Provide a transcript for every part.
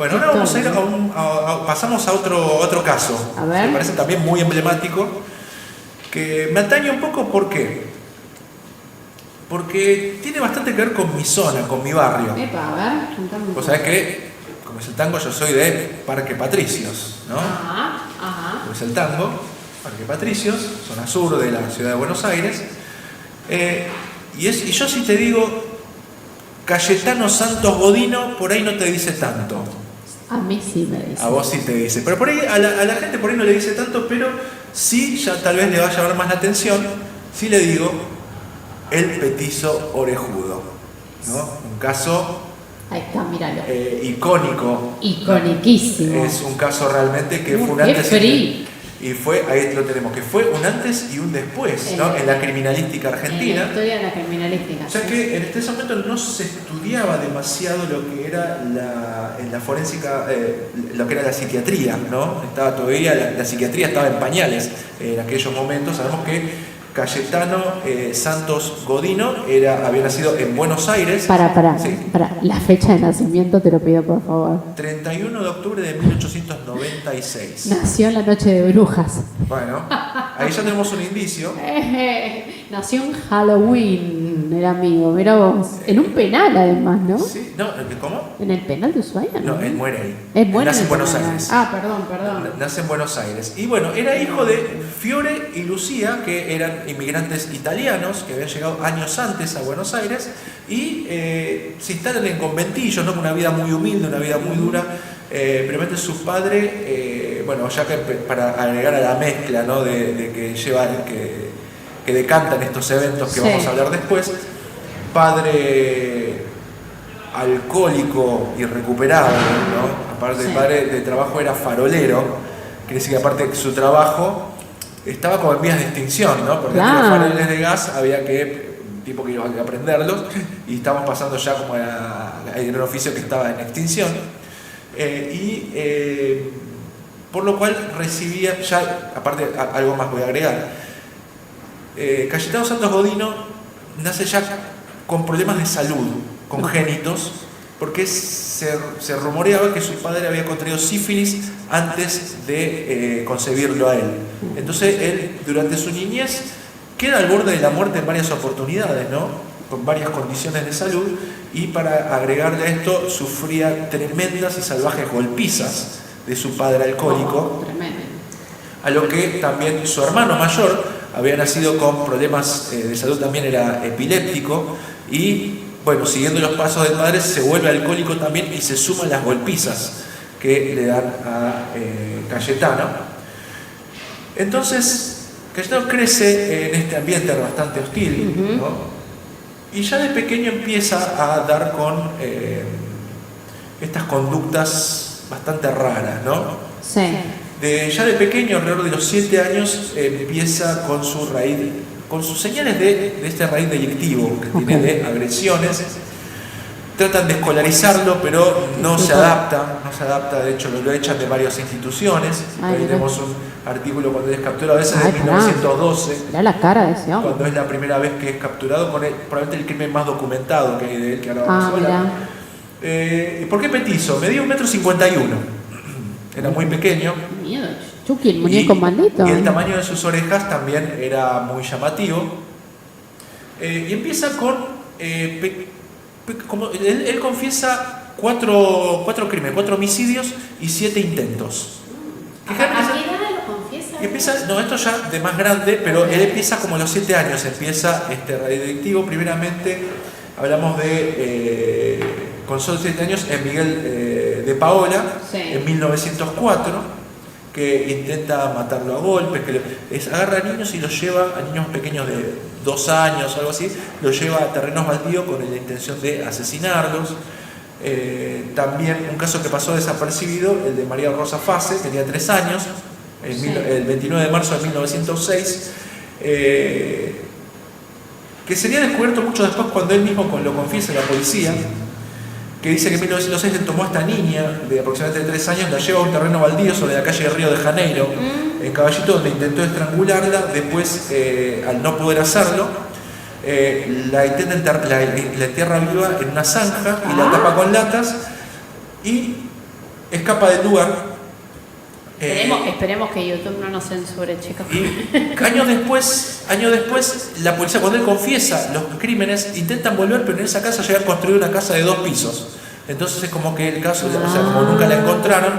Bueno, ahora vamos a ir pasamos a otro caso. A ver. Me parece también muy emblemático, que me atañe un poco. ¿Por qué? Porque tiene bastante que ver con mi zona, con mi barrio. Epa, a ver, contame un Vos poco. sabés que, como es el tango, yo soy de Parque Patricios, ¿no? Ajá. Como es el tango, Parque Patricios, zona sur de la ciudad de Buenos Aires. Y yo sí te digo, Cayetano Santos Godino, por ahí no te dice tanto. A mí sí me dice. A vos sí te dice. Pero por ahí, a la gente por ahí no le dice tanto, pero sí ya tal vez le va a llamar más la atención si le digo el petizo orejudo, ¿no? Un caso Ahí está, míralo. icónico. Iconiquísimo. Es un caso realmente que fue un ¡Qué antes free! y fue, ahí lo tenemos, que fue un antes y un después, ¿no? En la criminalística En la argentina. historia de la criminalística. Ya que en ese momento no se estudiaba demasiado lo que era en la forénsica, lo que era la psiquiatría, ¿no? Estaba todavía, la psiquiatría estaba en pañales en aquellos momentos. Sabemos que Cayetano Santos Godino había nacido en Buenos Aires. Sí. Para. La fecha de nacimiento te lo pido, por favor. 31 de octubre de 1896. Nació en la noche de brujas. Bueno, ahí ya tenemos un indicio. Nació en Halloween, el amigo, mira vos. En un penal, además, ¿no? Sí, no, ¿cómo? En el penal de Ushuaia, ¿no? No, él muere ahí. Él muere Nace en Buenos penal. Aires. Ah, perdón. Nace en Buenos Aires. Y bueno, era hijo de Fiore y Lucía, que eran inmigrantes italianos que habían llegado años antes a Buenos Aires y se instalan en conventillos, ¿no? Con una vida muy humilde, una vida muy dura. Primeramente su padre, bueno, ya que para agregar a la mezcla, ¿no? de que llevan, que decantan estos eventos que vamos a hablar después, padre alcohólico y recuperado, ¿no? Aparte el padre de trabajo era farolero, quiere decir que aparte de su trabajo estaba como en vías de extinción, ¿no? Porque los faroles de gas había tipo que iba a aprenderlos, y estamos pasando ya como era un oficio que estaba en extinción, por lo cual recibía, ya aparte algo más voy a agregar, Cayetano Santos Godino nace ya con problemas de salud congénitos, porque se rumoreaba que su padre había contraído sífilis antes de concebirlo a él. Entonces él, durante su niñez, queda al borde de la muerte en varias oportunidades, ¿no? Con varias condiciones de salud, y para agregarle a esto, sufría tremendas y salvajes golpizas de su padre alcohólico, a lo que también su hermano mayor había nacido con problemas de salud, también era epiléptico, y bueno, siguiendo los pasos del padre, se vuelve alcohólico también y se suman las golpizas que le dan a Cayetano. Entonces, Cayetano crece en este ambiente bastante hostil, ¿no? Y ya de pequeño empieza a dar con estas conductas bastante raras, ¿no? Sí. Ya de pequeño, alrededor de los 7 años, empieza con sus señales de este raíz delictivo que tiene de agresiones. Tratan de escolarizarlo, pero no se adapta, de hecho lo echan de varias instituciones. Ahí tenemos un artículo cuando es capturado, a veces de 1912. Mirá la cara de ese hombre. Cuando es la primera vez que es capturado, con probablemente el crimen más documentado que hay de él, que ahora vamos a hablar. ¿Por qué petizo? Medía 1,51 m. Era muy pequeño. Miedo. Chucky, el muñeco maldito. Y el tamaño de sus orejas también era muy llamativo. Y empieza con... como él confiesa 4 crímenes, 4 homicidios y 7 intentos. ¿A qué edad lo confiesa? No, esto ya de más grande, pero él empieza como a los 7 años, empieza este raíz delictivo. Primeramente hablamos de, con solo 7 años, en Miguel de Paola, en 1904, que intenta matarlo a golpes, agarra a niños y los lleva, a niños pequeños de 2 años o algo así, los lleva a terrenos baldíos con la intención de asesinarlos. También un caso que pasó desapercibido, el de María Rosa Fase, tenía 3 años, el 29 de marzo de 1906, que sería descubierto mucho después cuando él mismo lo confiesa a la policía, que dice que en 1906 él tomó a esta niña de aproximadamente 3 años, la lleva a un terreno baldío sobre la calle de Río de Janeiro, en Caballito, donde intentó estrangularla. Después, al no poder hacerlo, la entierra viva en una zanja y la tapa con latas, y escapa del lugar. Esperemos que YouTube no nos censure, chicos. Y años después, la policía, cuando él confiesa los crímenes, intentan volver, pero en esa casa ya habían construido una casa de 2 pisos. Entonces es como que el caso, o sea, como nunca la encontraron,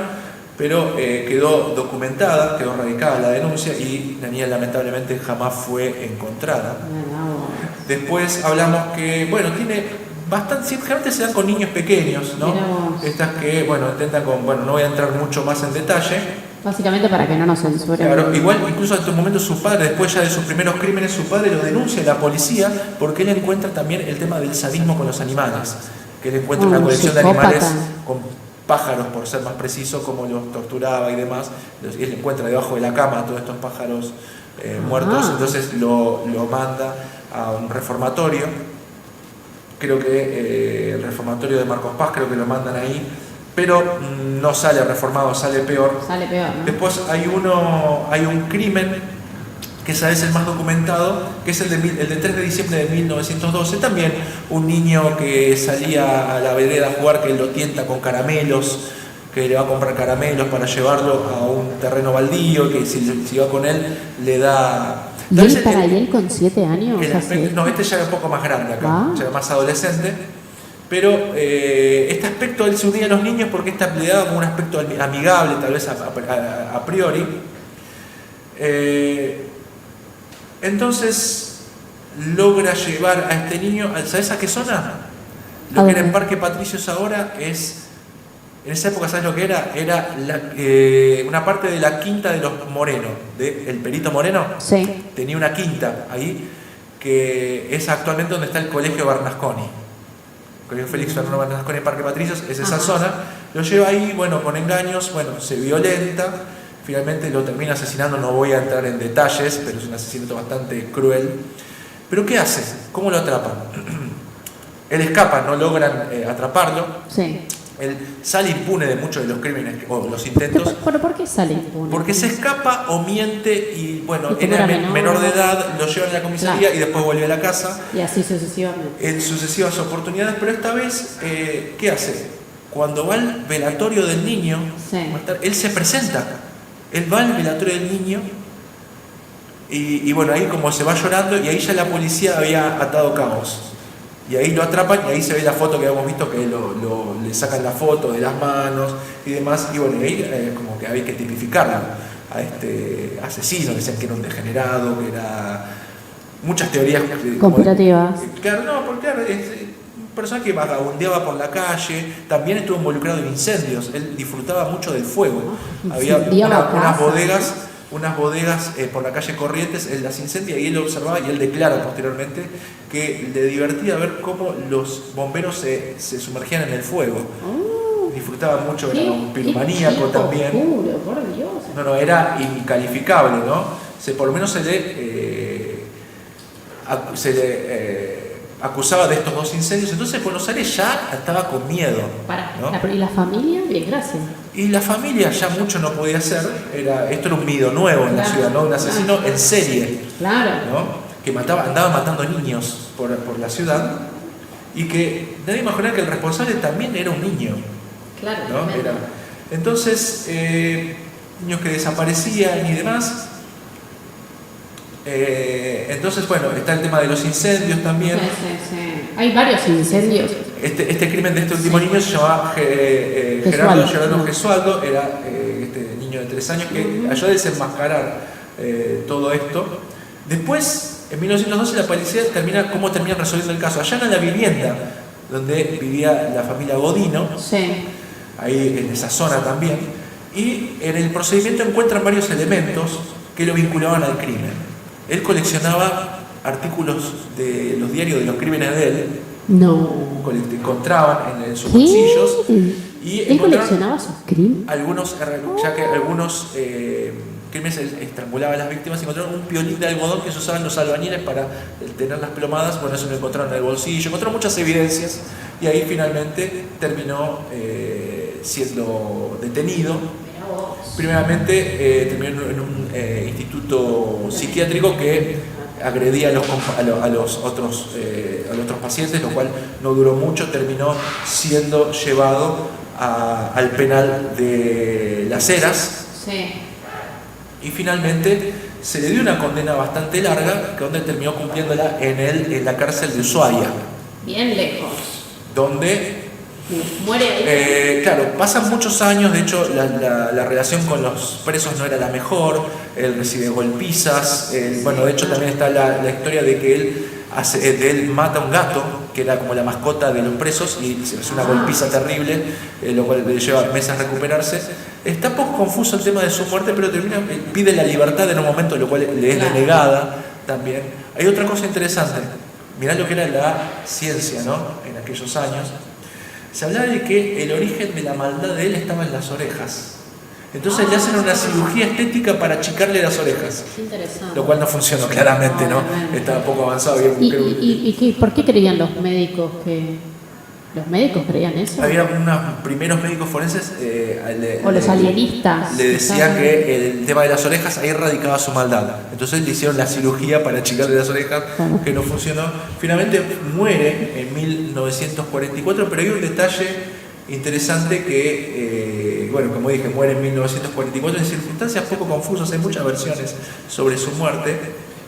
pero quedó documentada, quedó radicada la denuncia y la niña lamentablemente jamás fue encontrada. Después hablamos que, bueno, tiene bastante, generalmente se dan con niños pequeños, ¿no? Estas que, bueno, intentan con, bueno, no voy a entrar mucho más en detalle. Básicamente para que no nos censuren. Claro, igual incluso en estos momentos su padre, después ya de sus primeros crímenes, su padre lo denuncia a la policía porque él encuentra también el tema del sadismo con los animales, que él encuentra una colección de animales con pájaros, por ser más preciso, como los torturaba y demás. Él encuentra debajo de la cama todos estos pájaros muertos, entonces lo manda a un reformatorio. Creo que el reformatorio de Marcos Paz, creo que lo mandan ahí, pero no sale reformado, sale peor. Sale peor, ¿no? Después hay un crimen que es a veces el más documentado, que es el de 3 de diciembre de 1912. También un niño que salía a la vereda a jugar, que lo tienta con caramelos, que le va a comprar caramelos para llevarlo a un terreno baldío, que si va con él le da... ¿Y él con 7 años? No, este ya era un poco más grande acá, ya era más adolescente. Pero este aspecto él se unía a los niños porque le daba como un aspecto amigable, tal vez a priori. Entonces logra llevar a este niño, ¿sabes a qué zona? Lo que era en Parque Patricios ahora es, en esa época, ¿sabes lo que era? Era una parte de la quinta de los Moreno, de el Perito Moreno. Sí. Tenía una quinta ahí, que es actualmente donde está el Colegio Bernasconi. Colegio Félix Fernando Bernasconi en Parque Patricios, es esa zona. Lo lleva ahí, bueno, con engaños, bueno, se violenta. Finalmente lo termina asesinando, no voy a entrar en detalles, pero es un asesinato bastante cruel. ¿Pero qué hace? ¿Cómo lo atrapan? Él escapa, no logran atraparlo. Sí. Él sale impune de muchos de los crímenes o los intentos. ¿Pero por qué sale impune? Porque se escapa o miente y, bueno, era menor de edad, lo llevan a la comisaría y después vuelve a la casa. Y así sucesivamente. En sucesivas oportunidades, pero esta vez, ¿qué hace? Cuando va al velatorio del niño, él se presenta. Él va al velatorio del niño y bueno, ahí como se va llorando y ahí ya la policía había atado cabos. Y ahí lo atrapan y ahí se ve la foto que habíamos visto, que le sacan la foto de las manos y demás. Y bueno, ahí como que había que tipificarlo a este asesino, decían que era un degenerado, que era... Muchas teorías... Conspirativas. Claro, no, porque claro, es un personaje que vagabundeaba por la calle, también estuvo involucrado en incendios, él disfrutaba mucho del fuego. Había unas bodegas por la calle Corrientes, él las incendia y él lo observaba y él declara posteriormente que le divertía ver cómo los bomberos se sumergían en el fuego. Disfrutaba mucho, era un piromaníaco también. Oscuro, por Dios. No, era incalificable, ¿no? Por lo menos se le acusaba de estos 2 incendios. Entonces Buenos Aires ya estaba con miedo, ¿no? ¿Y la familia? Bien, gracias. Y la familia ya mucho no podía hacer. Esto era un miedo nuevo en la ciudad, ¿no? Un asesino en serie, ¿no? Que andaba matando niños por la ciudad y que nadie imaginaba que el responsable también era un niño, ¿no? Entonces, niños que desaparecían y demás. Entonces, bueno, está el tema de los incendios también. Sí. Hay varios incendios. Este crimen de este último niño se llamaba Gerardo Gesualdo, era este niño de 3 años que ayudó a desenmascarar todo esto. Después, en 1912, la policía termina resolviendo el caso. Allá en la vivienda donde vivía la familia Godino, ahí en esa zona también, y en el procedimiento encuentran varios elementos que lo vinculaban al crimen. Él coleccionaba artículos de los diarios de los crímenes de él. No. Encontraban en sus bolsillos. Y ¿él coleccionaba sus crímenes? Ya que algunos crímenes estrangulaba a las víctimas, encontraron un piolín de algodón que se usaban los albañiles para tener las plomadas. Bueno, eso lo encontraron en el bolsillo. Encontraron muchas evidencias y ahí finalmente terminó siendo detenido. Primeramente terminó en un instituto psiquiátrico que agredía a los otros pacientes, lo cual no duró mucho. Terminó siendo llevado al penal de Las Heras. Sí. Y finalmente se le dio una condena bastante larga, que donde terminó cumpliéndola en la cárcel de Ushuaia. Bien lejos. Donde, muere ahí. claro, pasan muchos años, de hecho la relación con los presos no era la mejor, él recibe golpizas, bueno, de hecho también está la historia de que él mata a un gato, que era como la mascota de los presos, y se hace una golpiza terrible, lo cual le lleva meses a recuperarse. Está poco confuso el tema de su muerte, pero pide la libertad en un momento, lo cual le es denegada también. Hay otra cosa interesante, mirá lo que era la ciencia, ¿no? En aquellos años. Se hablaba de que el origen de la maldad de él estaba en las orejas. Entonces le hacen una cirugía estética para achicarle las orejas. Qué interesante. Lo cual no funcionó claramente, ¿no? Estaba poco avanzado. ¿Por qué creían los médicos que...? ¿Los médicos creían eso? Había unos primeros médicos forenses... o los alienistas. Le decían que el tema de las orejas ahí radicaba su maldad. Entonces le hicieron la cirugía para achicarle las orejas, que no funcionó. Finalmente muere en 1944, pero hay un detalle interesante que, bueno, como dije, muere en 1944 en circunstancias poco confusas, hay muchas versiones sobre su muerte,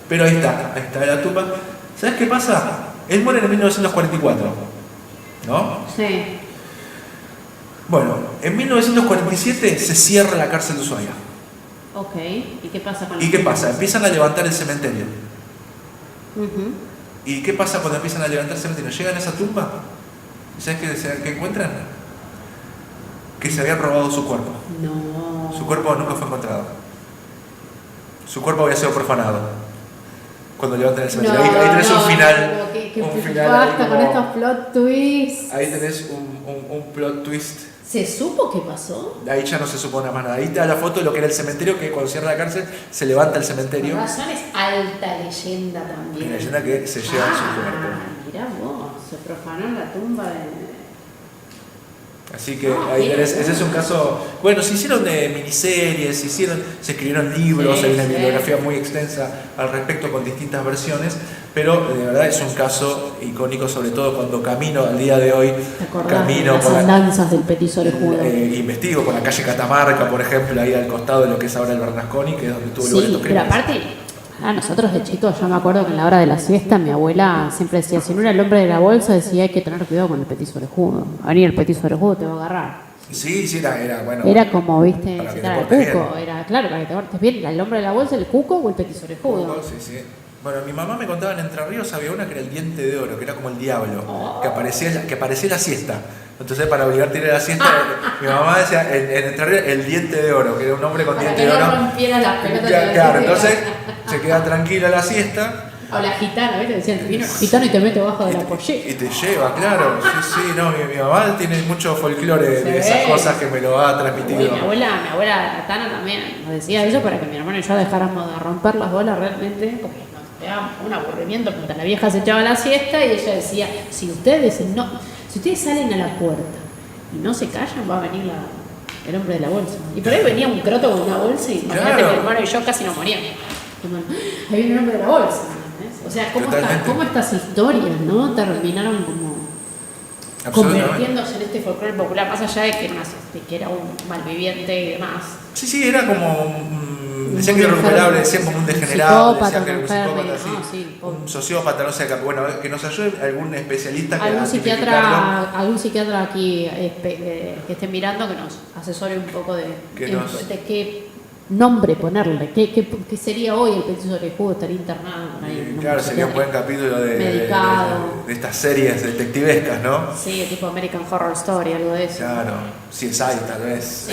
pero ahí está la tumba. ¿Sabes qué pasa? Él muere en 1944, ¿no? Sí. Bueno, en 1947 se cierra la cárcel de Ushuaia. Ok, ¿y qué pasa con ¿Y qué pasa? Empiezan a levantar el cementerio. Uh-huh. ¿Y qué pasa cuando empiezan a levantar el cementerio? Llegan a esa tumba, ¿sabes qué encuentran? Que se habían robado su cuerpo. No. Su cuerpo nunca fue encontrado. Su cuerpo había sido profanado. Cuando levantan el cementerio. Ahí tenés un final. Un final basta con estos plot twists. Ahí tenés un plot twist. ¿Se supo qué pasó? Ahí ya no se supone más nada. Ahí te da la foto de lo que era el cementerio, que cuando cierra la cárcel se levanta el cementerio. Por razón es alta leyenda también. La leyenda que se lleva su cuerpo. Mirá vos, se profanó la tumba de... Así que ahí tenés, ese es un caso. Bueno, se hicieron miniseries, se escribieron libros, hay una bibliografía muy extensa al respecto con distintas versiones, pero de verdad es un caso icónico, sobre todo cuando camino al día de hoy, camino las por andanzas del Petiso Orejudo. Investigo por la calle Catamarca, por ejemplo, ahí al costado de lo que es ahora el Bernasconi, que es donde tuvo lugar estos crímenes. Pero aparte, nosotros de chicos, yo me acuerdo que en la hora de la siesta mi abuela siempre decía, si no era el hombre de la bolsa, decía hay que tener cuidado con el Petiso Orejudo. A venir el Petiso Orejudo te va a agarrar. Sí, era bueno. Era como, viste, para que era el te portes cuco, bien. era claro, para que te portes bien, era el hombre de la bolsa, el cuco o el Petiso Orejudo. Sí. Bueno, mi mamá me contaba en Entre Ríos había una que era el diente de oro, que era como el diablo, que aparecía en la siesta. Entonces, para obligarte a ir a la siesta, mi mamá decía en Entre Ríos el diente de oro, que era un hombre con Para diente que de oro. no rompiera las pelotas. Claro, entonces se queda tranquila la siesta. O la gitana, ¿viste? Decían, vino el gitano y te mete bajo de la pollera. Y te lleva, claro. Sí, no, mi mamá tiene mucho folclore de esas cosas que me lo ha transmitido. Mi abuela Tana también nos decía eso para que mi hermano y yo dejáramos de romper las bolas realmente, porque nos daba un aburrimiento, porque la vieja se echaba la siesta y ella decía, si ustedes salen a la puerta y no se callan, va a venir el hombre de la bolsa. Y por ahí venía un croto con una bolsa y imagínate, mi hermano y yo casi nos moríamos. Ahí viene el hombre de la bolsa. O sea, cómo estas historias, ¿no? Terminaron como convirtiéndose en este folclore popular, más allá de que era un malviviente y demás. Sí, era como decían que era recuperable, decían como un degenerado, decían que era un psicópata, un sociópata, no sé, bueno, que nos ayude algún especialista algún psiquiatra aquí que esté mirando que nos asesore un poco de qué nombre ponerle, ¿qué sería hoy el Petiso Orejudo? Estaría internado ahí, claro, sería un buen capítulo de estas series detectivescas, ¿no? Sí, tipo American Horror Story, algo de eso. Claro, CSI tal vez.